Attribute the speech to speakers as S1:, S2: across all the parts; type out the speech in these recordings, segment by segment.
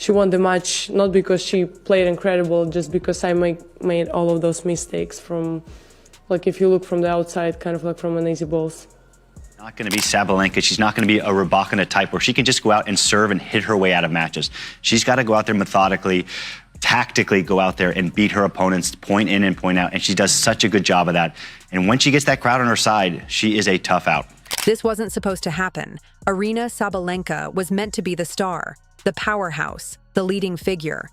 S1: she won the match not because she played incredible, just because I made all of those mistakes from, like, if you look from the outside, kind of like from an easy balls.
S2: Not going to be Sabalenka. She's not going to be a Rybakina type where she can just go out and serve and hit her way out of matches. She's got to go out there methodically, tactically go out there and beat her opponents, point in and point out, and she does such a good job of that. And when she gets that crowd on her side, she is a tough out.
S3: This wasn't supposed to happen. Aryna Sabalenka was meant to be the star, the powerhouse, the leading figure.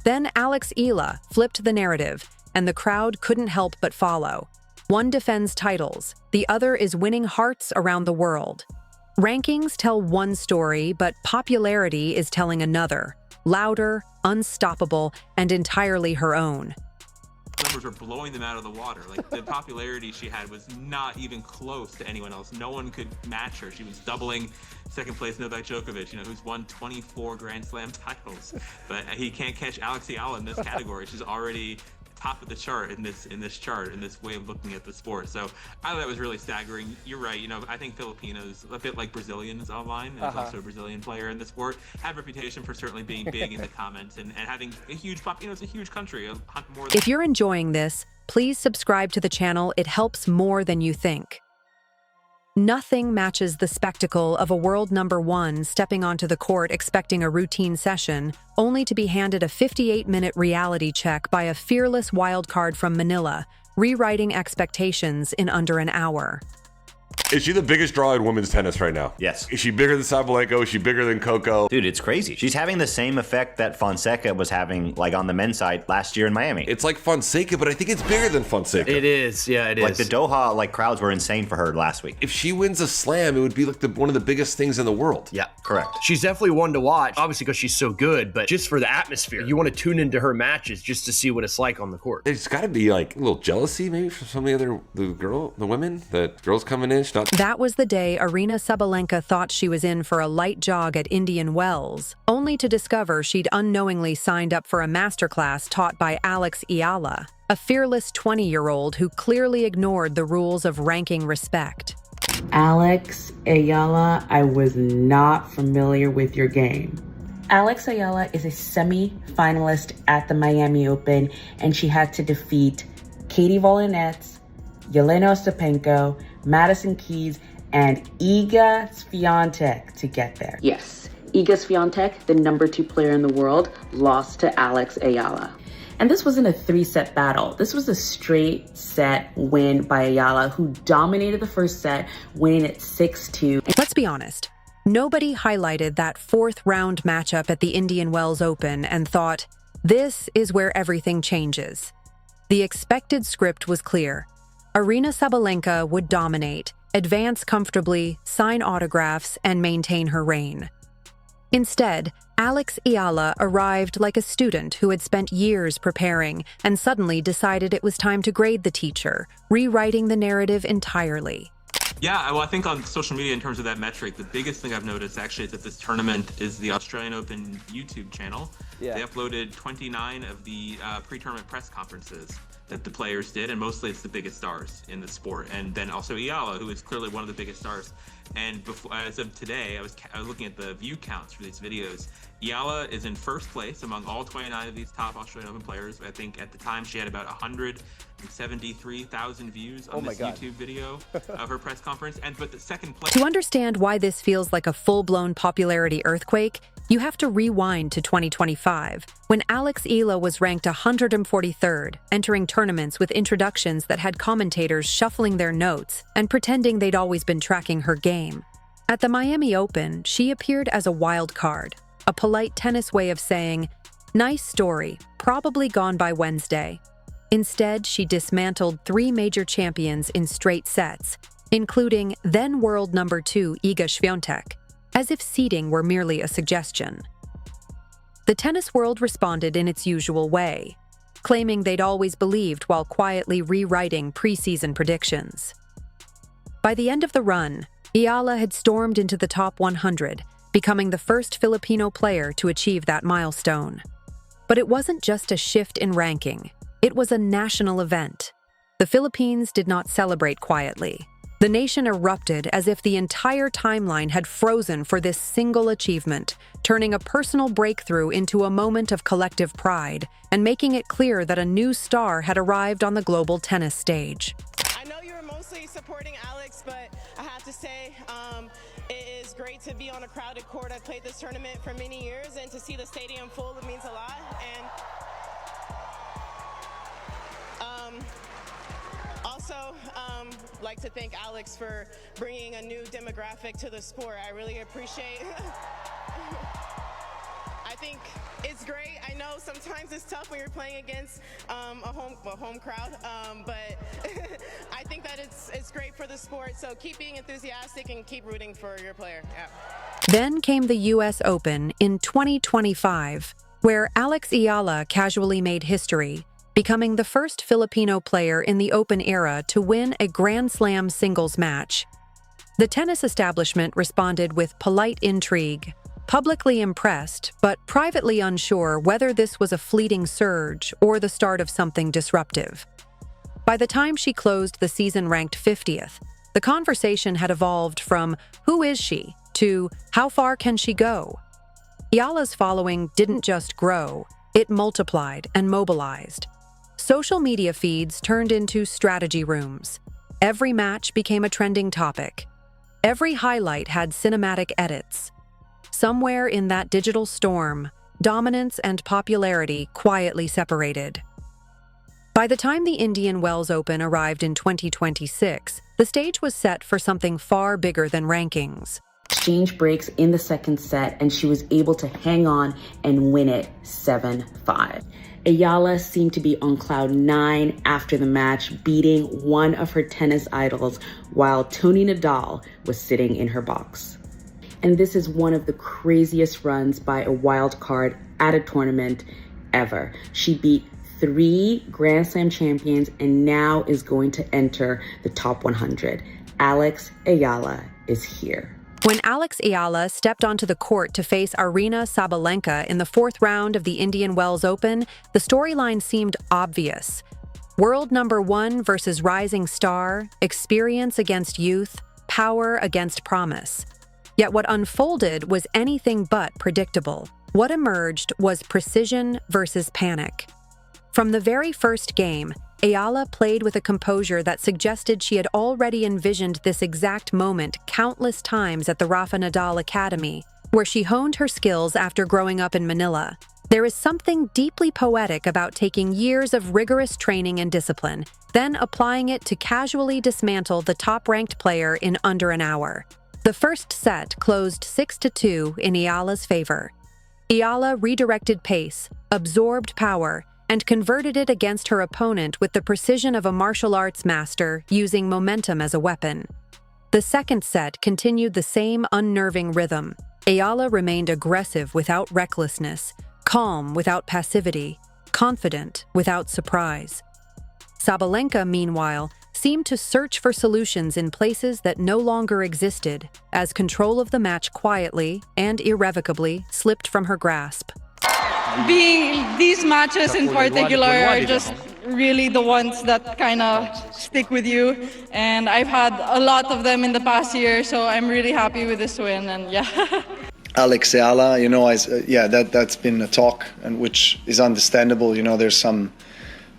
S3: Then Eala flipped the narrative, and the crowd couldn't help but follow. One defends titles, the other is winning hearts around the world. Rankings tell one story, but popularity is telling another. Louder, unstoppable, and entirely her own.
S4: Numbers were blowing them out of the water. Like, the popularity she had was not even close to anyone else. No one could match her. She was doubling second place Novak Djokovic, who's won 24 Grand Slam titles. But he can't catch Eala in this category. She's already top of the chart in this chart, in this way of looking at the sport. So I thought that was really staggering. You're right. I think Filipinos, a bit like Brazilians online, there's also a Brazilian player in the sport, have a reputation for certainly being big in the comments and having a huge it's a huge country. More than
S3: If you're enjoying this, please subscribe to the channel. It helps more than you think. Nothing matches the spectacle of a world number one stepping onto the court expecting a routine session, only to be handed a 58-minute reality check by a fearless wildcard from Manila, rewriting expectations in under an hour.
S5: Is she the biggest draw in women's tennis right now?
S2: Yes.
S5: Is she bigger than Sabalenka? Is she bigger than Coco?
S2: Dude, it's crazy. She's having the same effect that Fonseca was having, like, on the men's side last year in Miami.
S5: It's like Fonseca, but I think it's bigger than Fonseca.
S6: It is, yeah, it is.
S2: Like, the Doha, crowds were insane for her last week.
S5: If she wins a slam, it would be like one of the biggest things in the world.
S6: Yeah,
S2: Correct.
S6: she's definitely one to watch, obviously because she's so good, but just for the atmosphere. You want to tune into her matches just to see what it's like on the court.
S5: There's got to be like a little jealousy maybe from some of the women, that girls coming in.
S3: That was the day Aryna Sabalenka thought she was in for a light jog at Indian Wells, only to discover she'd unknowingly signed up for a masterclass taught by Eala, a fearless 20-year-old who clearly ignored the rules of ranking respect.
S7: Eala, I was not familiar with your game. Eala is a semi-finalist at the Miami Open, and she had to defeat Katie Volinets, Yelena Ostapenko, Madison Keys, and Iga Swiatek to get there. Yes, Iga Swiatek, the number 2 player in the world, lost to Eala. And this wasn't a 3-set battle. This was a straight set win by Eala, who dominated the first set, winning it 6-2.
S3: Let's be honest. Nobody highlighted that 4th round matchup at the Indian Wells Open and thought, this is where everything changes. The expected script was clear. Aryna Sabalenka would dominate, advance comfortably, sign autographs, and maintain her reign. Instead, Eala arrived like a student who had spent years preparing and suddenly decided it was time to grade the teacher, rewriting the narrative entirely.
S4: Yeah, well, I think on social media, in terms of that metric, the biggest thing I've noticed actually is that this tournament is the Australian Open YouTube channel. Yeah. They uploaded 29 of the pre-tournament press conferences that the players did, and mostly it's the biggest stars in the sport. And then also Eala, who is clearly one of the biggest stars. And before, as of today, I was looking at the view counts for these videos. Eala is in first place among all 29 of these top Australian Open players. I think at the time she had about 173,000 views on this YouTube video of her press conference. But the second place.
S3: To understand why this feels like a full-blown popularity earthquake, you have to rewind to 2025, when Eala was ranked 143rd, entering tournaments with introductions that had commentators shuffling their notes and pretending they'd always been tracking her game. At the Miami Open, she appeared as a wild card, a polite tennis way of saying, nice story, probably gone by Wednesday. Instead, she dismantled 3 major champions in straight sets, including then world number 2 Iga Swiatek, as if seeding were merely a suggestion. The tennis world responded in its usual way, claiming they'd always believed while quietly rewriting preseason predictions. By the end of the run, Eala had stormed into the top 100, becoming the first Filipino player to achieve that milestone. But it wasn't just a shift in ranking, it was a national event. The Philippines did not celebrate quietly. The nation erupted as if the entire timeline had frozen for this single achievement, turning a personal breakthrough into a moment of collective pride and making it clear that a new star had arrived on the global tennis stage.
S8: I know you were mostly supporting Alex, but I have to say it is great to be on a crowded court. I've played this tournament for many years, and to see the stadium full, it means a lot. And also, like to thank Alex for bringing a new demographic to the sport. I really appreciate. I think it's great. I know sometimes it's tough when you're playing against a home crowd, but I think that it's great for the sport. So keep being enthusiastic and keep rooting for your player. Yeah.
S3: Then came the U.S. Open in 2025, where Alex Eala casually made history, becoming the first Filipino player in the Open era to win a Grand Slam singles match. The tennis establishment responded with polite intrigue, publicly impressed but privately unsure whether this was a fleeting surge or the start of something disruptive. By the time she closed the season ranked 50th, the conversation had evolved from "who is she?" to "how far can she go?" Eala's following didn't just grow, it multiplied and mobilized. Social media feeds turned into strategy rooms. Every match became a trending topic. Every highlight had cinematic edits. Somewhere in that digital storm, dominance and popularity quietly separated. By the time the Indian Wells Open arrived in 2026, the stage was set for something far bigger than rankings.
S7: Exchange breaks in the second set, and she was able to hang on and win it 7-5. Eala seemed to be on cloud 9 after the match, beating one of her tennis idols while Tony Nadal was sitting in her box. And this is one of the craziest runs by a wild card at a tournament ever. She beat 3 Grand Slam champions and now is going to enter the top 100. Alex Eala is here.
S3: When Alex Eala stepped onto the court to face Aryna Sabalenka in the 4th round of the Indian Wells Open, the storyline seemed obvious. World number 1 versus rising star, experience against youth, power against promise. Yet what unfolded was anything but predictable. What emerged was precision versus panic. From the very first game, Eala played with a composure that suggested she had already envisioned this exact moment countless times at the Rafa Nadal Academy, where she honed her skills after growing up in Manila. There is something deeply poetic about taking years of rigorous training and discipline, then applying it to casually dismantle the top-ranked player in under an hour. The first set closed 6-2 in Eala's favor. Eala redirected pace, absorbed power, and converted it against her opponent with the precision of a martial arts master using momentum as a weapon. The second set continued the same unnerving rhythm. Eala remained aggressive without recklessness, calm without passivity, confident without surprise. Sabalenka, meanwhile, seemed to search for solutions in places that no longer existed, as control of the match quietly and irrevocably slipped from her grasp.
S9: These matches in particular are just really the ones that kind of stick with you, and I've had a lot of them in the past year, so I'm really happy with this win, and yeah.
S10: Alex Eala, that's been a talk, and which is understandable. There's some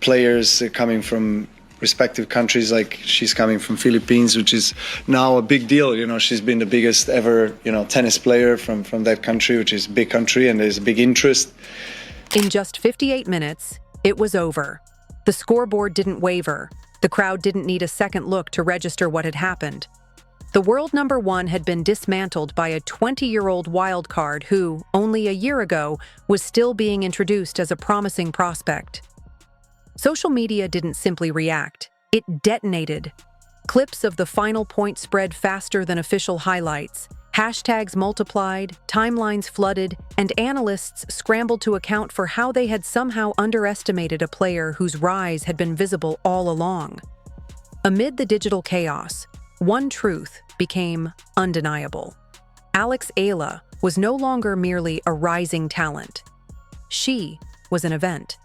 S10: players coming from respective countries, like she's coming from Philippines, which is now a big deal. She's been the biggest ever, tennis player from that country, which is a big country, and there's a big interest.
S3: In just 58 minutes, it was over. The scoreboard didn't waver. The crowd didn't need a second look to register what had happened. The world number 1 had been dismantled by a 20-year-old wildcard who, only a year ago, was still being introduced as a promising prospect. Social media didn't simply react, it detonated. Clips of the final point spread faster than official highlights. Hashtags multiplied, timelines flooded, and analysts scrambled to account for how they had somehow underestimated a player whose rise had been visible all along. Amid the digital chaos, one truth became undeniable. Alex Eala was no longer merely a rising talent. She was an event.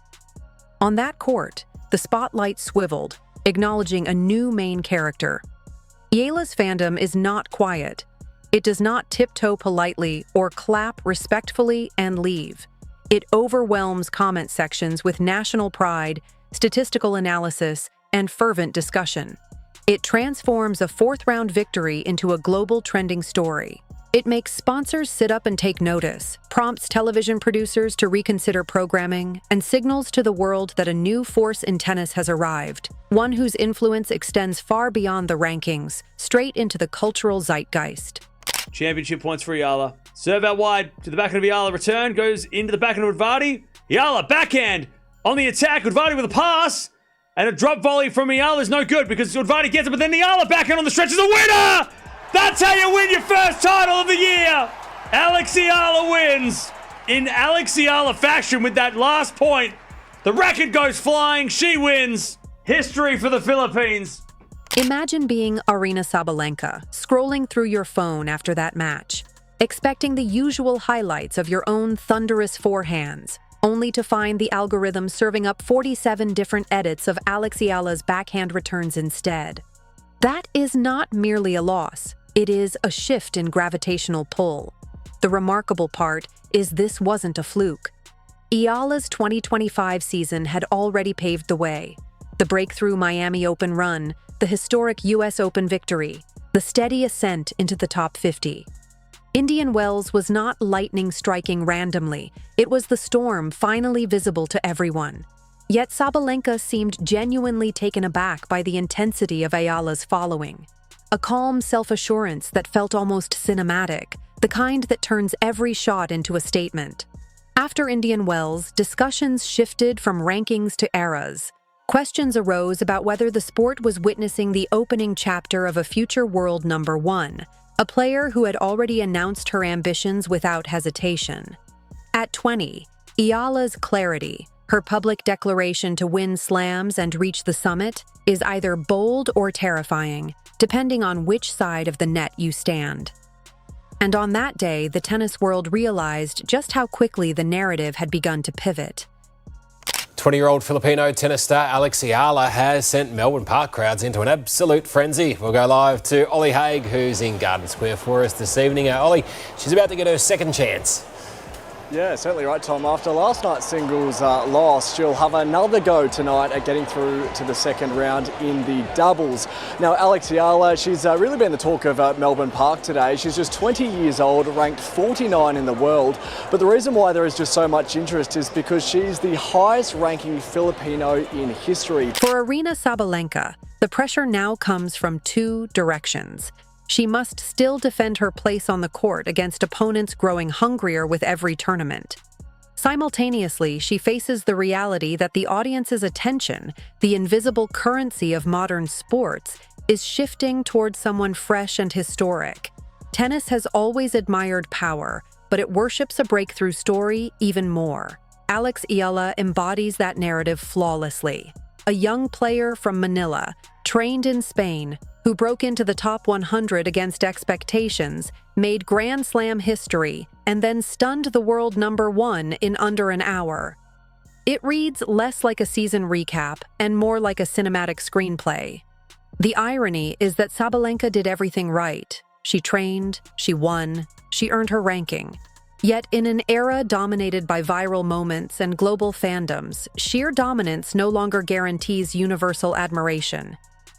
S3: On that court, the spotlight swiveled, acknowledging a new main character. Eala's fandom is not quiet. It does not tiptoe politely or clap respectfully and leave. It overwhelms comment sections with national pride, statistical analysis, and fervent discussion. It transforms a fourth-round victory into a global trending story. It makes sponsors sit up and take notice, prompts television producers to reconsider programming, and signals to the world that a new force in tennis has arrived, one whose influence extends far beyond the rankings, straight into the cultural zeitgeist.
S11: Championship points for Eala. Serve out wide to the backhand of Eala. Return goes into the backhand of Udvardi. Eala backhand on the attack. Udvardi with a pass. And a drop volley from Eala is no good because Udvardi gets it, but then Eala backhand on the stretch is a winner! That's how you win your first title of the year! Alex Eala wins in Alex Eala fashion with that last point. The racket goes flying. She wins. History for the Philippines.
S3: Imagine being Aryna Sabalenka, scrolling through your phone after that match, expecting the usual highlights of your own thunderous forehands, only to find the algorithm serving up 47 different edits of Alex Eala's backhand returns instead. That is not merely a loss, it is a shift in gravitational pull. The remarkable part is this wasn't a fluke. Eala's 2025 season had already paved the way. The breakthrough Miami Open run, the historic US Open victory, the steady ascent into the top 50. Indian Wells was not lightning striking randomly. It was the storm finally visible to everyone. Yet Sabalenka seemed genuinely taken aback by the intensity of Eala's following. A calm self-assurance that felt almost cinematic, the kind that turns every shot into a statement. After Indian Wells, discussions shifted from rankings to eras. Questions arose about whether the sport was witnessing the opening chapter of a future world number one, a player who had already announced her ambitions without hesitation. At 20, Eala's clarity, her public declaration to win slams and reach the summit, is either bold or terrifying, depending on which side of the net you stand. And on that day, the tennis world realized just how quickly the narrative had begun to pivot.
S12: 20-year-old Filipino tennis star Alex Eala has sent Melbourne Park crowds into an absolute frenzy. We'll go live to Ollie Haig, who's in Garden Square for us this evening. Ollie, she's about to get her second chance.
S13: Yeah, certainly right, Tom. After last night's singles loss, she'll have another go tonight at getting through to the second round in the doubles. Now, Alex Eala, she's really been the talk of Melbourne Park today. She's just 20 years old, ranked 49 in the world. But the reason why there is just so much interest is because she's the highest-ranking Filipino in history.
S3: For Aryna Sabalenka, the pressure now comes from two directions. She must still defend her place on the court against opponents growing hungrier with every tournament. Simultaneously, she faces the reality that the audience's attention, the invisible currency of modern sports, is shifting towards someone fresh and historic. Tennis has always admired power, but it worships a breakthrough story even more. Alex Eala embodies that narrative flawlessly. A young player from Manila, trained in Spain, who broke into the top 100 against expectations, made Grand Slam history, and then stunned the world number one in under an hour. It reads less like a season recap and more like a cinematic screenplay. The irony is that Sabalenka did everything right. She trained, she won, she earned her ranking. Yet in an era dominated by viral moments and global fandoms, sheer dominance no longer guarantees universal admiration.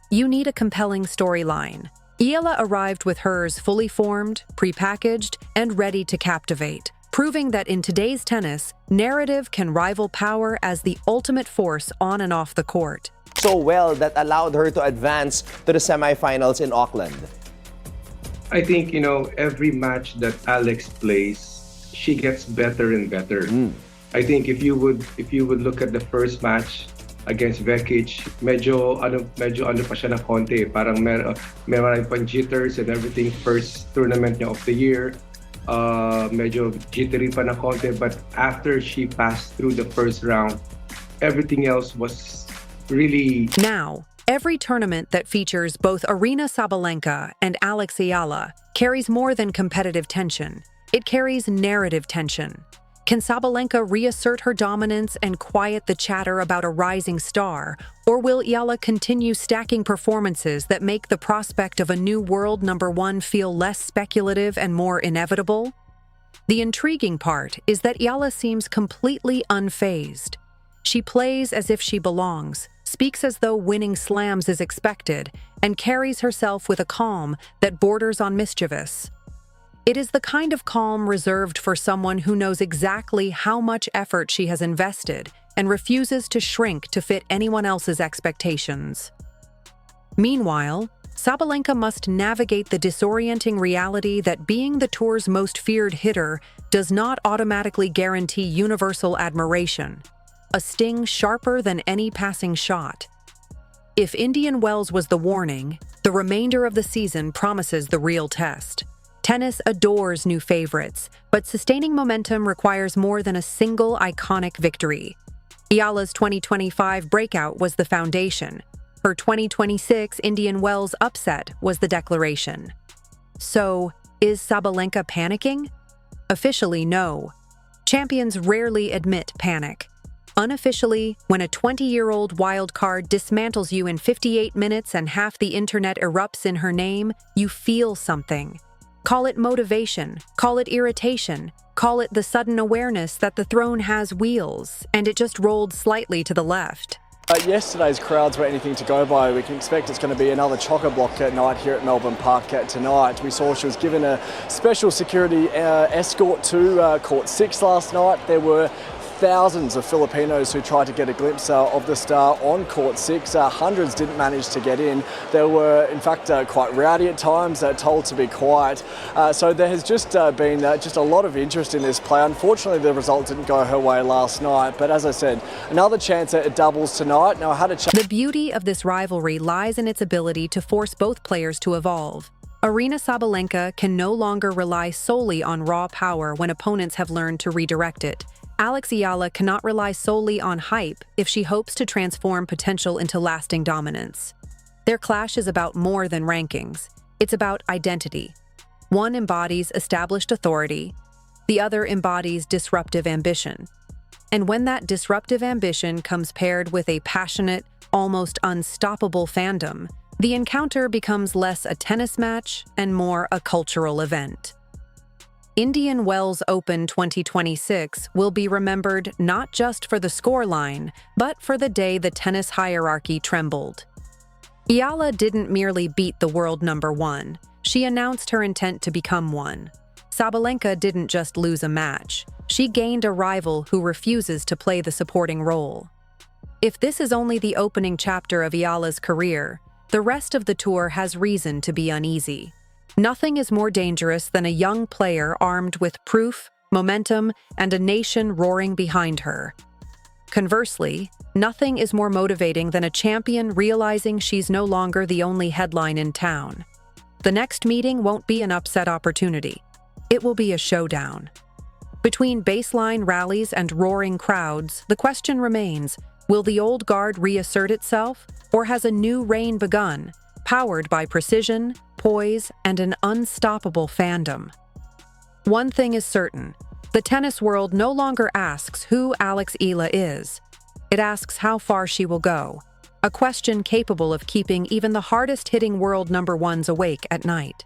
S3: You need a compelling storyline. Eala arrived with hers fully formed, prepackaged, and ready to captivate, proving that in today's tennis, narrative can rival power as the ultimate force on and off the court.
S14: So well that allowed her to advance to the semifinals in Auckland.
S15: I think, every match that Alex plays, she gets better and better. I think if you would look at the first match against Vekic, medyo ano pa siya na konti. Parang meron pang jitters and everything. First tournament niya of the year, medyo jittery pa na konti. But after she passed through the first round, everything else was really...
S3: Now, every tournament that features both Aryna Sabalenka and Alex Eala carries more than competitive tension. It carries narrative tension. Can Sabalenka reassert her dominance and quiet the chatter about a rising star, or will Eala continue stacking performances that make the prospect of a new world number one feel less speculative and more inevitable? The intriguing part is that Eala seems completely unfazed. She plays as if she belongs, speaks as though winning slams is expected, and carries herself with a calm that borders on mischievous. It is the kind of calm reserved for someone who knows exactly how much effort she has invested and refuses to shrink to fit anyone else's expectations. Meanwhile, Sabalenka must navigate the disorienting reality that being the tour's most feared hitter does not automatically guarantee universal admiration, a sting sharper than any passing shot. If Indian Wells was the warning, the remainder of the season promises the real test. Tennis adores new favorites, but sustaining momentum requires more than a single iconic victory. Eala's 2025 breakout was the foundation. Her 2026 Indian Wells upset was the declaration. So, is Sabalenka panicking? Officially, no. Champions rarely admit panic. Unofficially, when a 20-year-old wild card dismantles you in 58 minutes and half the internet erupts in her name, you feel something. Call it motivation, call it irritation, call it the sudden awareness that the throne has wheels, and it just rolled slightly to the left.
S13: Yesterday's crowds were anything to go by. We can expect it's going to be another chock-a-block night here at Melbourne Park tonight. We saw she was given a special security escort to Court 6 last night. There were thousands of Filipinos who tried to get a glimpse of the star on Court 6. Hundreds didn't manage to get in. They were, in fact, quite rowdy at times, told to be quiet. So there has just been just a lot of interest in this play. Unfortunately, the result didn't go her way last night. But as I said, another chance at doubles tonight. Now, I had a
S3: The beauty of this rivalry lies in its ability to force both players to evolve. Aryna Sabalenka can no longer rely solely on raw power when opponents have learned to redirect it. Alex Eala cannot rely solely on hype if she hopes to transform potential into lasting dominance. Their clash is about more than rankings. It's about identity. One embodies established authority, the other embodies disruptive ambition. And when that disruptive ambition comes paired with a passionate, almost unstoppable fandom, the encounter becomes less a tennis match and more a cultural event. Indian Wells Open 2026 will be remembered not just for the scoreline, but for the day the tennis hierarchy trembled. Eala didn't merely beat the world number one, she announced her intent to become one. Sabalenka didn't just lose a match, she gained a rival who refuses to play the supporting role. If this is only the opening chapter of Eala's career, the rest of the tour has reason to be uneasy. Nothing is more dangerous than a young player armed with proof, momentum, and a nation roaring behind her. Conversely, nothing is more motivating than a champion realizing she's no longer the only headline in town. The next meeting won't be an upset opportunity. It will be a showdown. Between baseline rallies and roaring crowds, the question remains, will the old guard reassert itself, or has a new reign begun, powered by precision, poise, and an unstoppable fandom? One thing is certain, the tennis world no longer asks who Alex Eala is. It asks how far she will go, a question capable of keeping even the hardest-hitting world number ones awake at night.